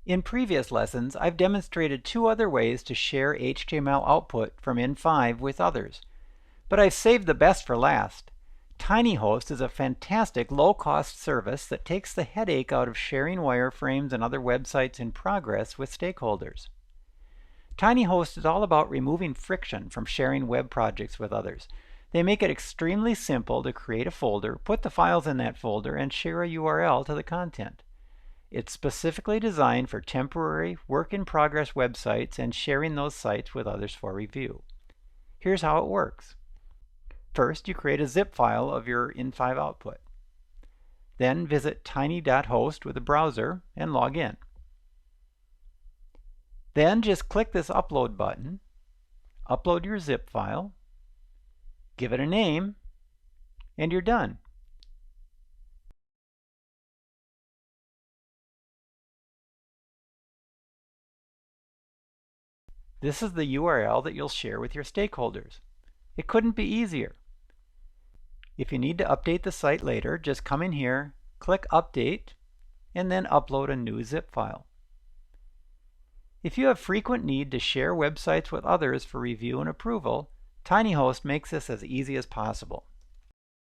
In previous lessons, I've demonstrated two other ways to share HTML output from N5 with others, but I've saved the best for last. Tiiny Host is a fantastic low-cost service that takes the headache out of sharing wireframes and other websites in progress with stakeholders. Tiiny Host is all about removing friction from sharing web projects with others. They make it extremely simple to create a folder, put the files in that folder, and share a URL to the content. It's specifically designed for temporary, work-in-progress websites and sharing those sites with others for review. Here's how it works. First, you create a zip file of your N5 output. Then visit tiiny.host with a browser and log in. Then just click this upload button, upload your zip file, give it a name, and you're done. This is the URL that you'll share with your stakeholders. It couldn't be easier. If you need to update the site later, just come in here, click Update, and then upload a new zip file. If you have frequent need to share websites with others for review and approval, Tiiny Host makes this as easy as possible.